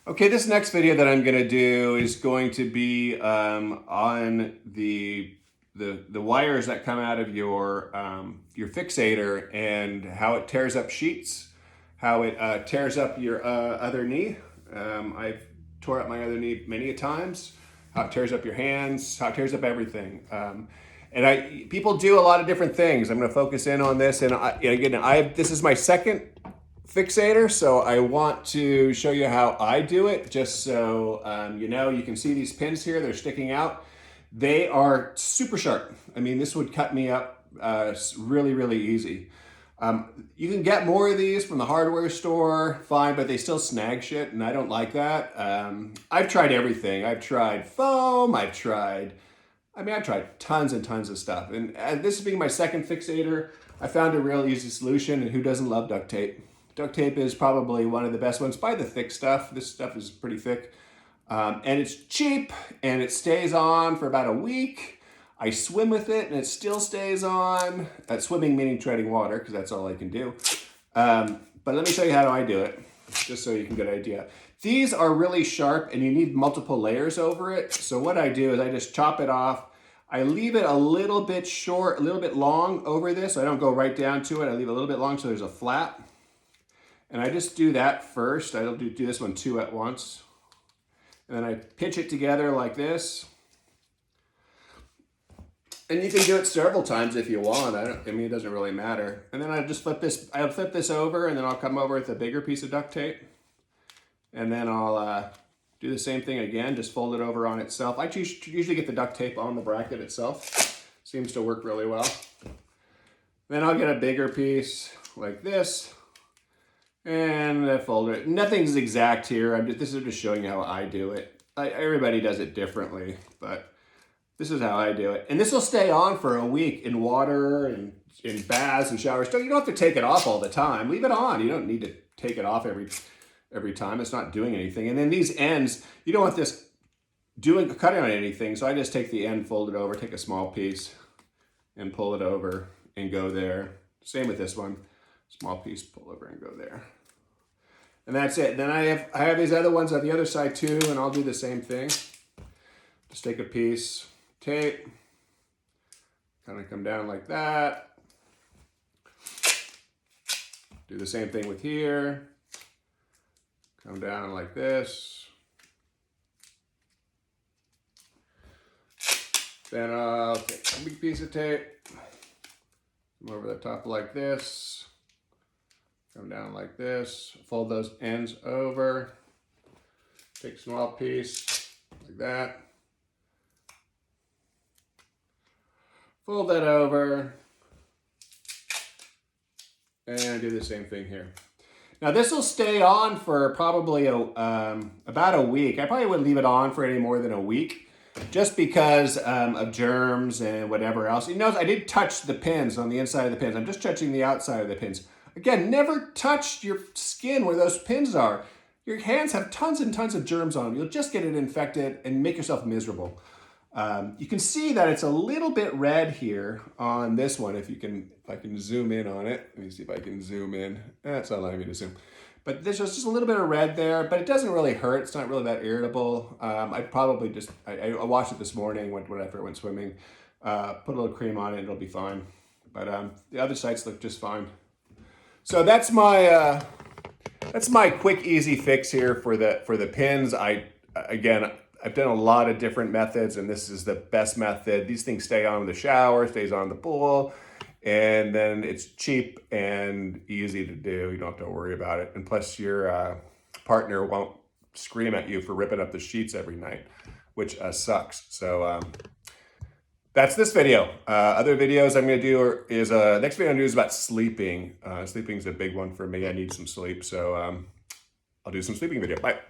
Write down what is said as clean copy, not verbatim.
Okay, this next video that I'm going to do is going to be on the wires that come out of your fixator and how it tears up sheets, how it tears up your other knee. I've tore up my other knee many a times. How it tears up your hands, how it tears up everything. And people do a lot of different things. I'm going to focus in on this, and this is my second fixator, so I want to show you how I do it, just so you can see these pins here, they're sticking out. They are super sharp. I mean, this would cut me up really, really easy. You can get more of these from the hardware store, fine, but they still snag shit, and I don't like that. I've tried everything. I've tried foam, I've tried tons and tons of stuff. And this being my second fixator, I found a real easy solution, and who doesn't love duct tape? Duct tape is probably one of the best ones. Buy the thick stuff. This stuff is pretty thick. And it's cheap, and it stays on for about a week. I swim with it, and it still stays on. Swimming meaning treading water, because that's all I can do. But let me show you how I do it, just so you can get an idea. These are really sharp, and you need multiple layers over it. So what I do is I just chop it off. I leave it a little bit short, a little bit long over this. So I don't go right down to it. I leave it a little bit long so there's a flap. And I just do that first. I don't do this one two at once. And then I pinch it together like this. And you can do it several times if you want. I mean, it doesn't really matter. And then I just flip this over, and then I'll come over with a bigger piece of duct tape. And then I'll do the same thing again, just fold it over on itself. I usually get the duct tape on the bracket itself. Seems to work really well. Then I'll get a bigger piece like this. And I fold it. Nothing's exact here. This is just showing you how I do it. Everybody does it differently, but this is how I do it. And this will stay on for a week in water and in baths and showers. You don't have to take it off all the time. Leave it on. You don't need to take it off every time. It's not doing anything. And then these ends, you don't want this cutting on anything. So I just take the end, fold it over, take a small piece and pull it over and go there. Same with this one. Small piece, pull over and go there. And that's it. Then I have these other ones on the other side too, and I'll do the same thing. Just take a piece, tape, kind of come down like that. Do the same thing with here. Come down like this. Then I'll take a big piece of tape, come over the top like this. Come down like this, fold those ends over, take a small piece like that, fold that over, and do the same thing here. Now this will stay on for probably about a week. I probably wouldn't leave it on for any more than a week, just because of germs and whatever else. You notice I did touch the pins on the inside of the pins. I'm just touching the outside of the pins. Again, never touch your skin where those pins are. Your hands have tons and tons of germs on them. You'll just get it infected and make yourself miserable. You can see that it's a little bit red here on this one. If I can zoom in on it. Let me see if I can zoom in. It's not allowing me to zoom. But there's just a little bit of red there, but it doesn't really hurt. It's not really that irritable. I washed it this morning after I went swimming. Put a little cream on it, and it'll be fine. But the other sides look just fine. So that's my quick, easy fix here for the pins. I've done a lot of different methods, and this is the best method. These things stay on in the shower, stays on in the pool, and then it's cheap and easy to do. You don't have to worry about it. And plus your partner won't scream at you for ripping up the sheets every night, which sucks. So that's this video. Other videos I'm going to do is next video I'm going to do is about sleeping. Sleeping is a big one for me. I need some sleep, so I'll do some sleeping video. Bye.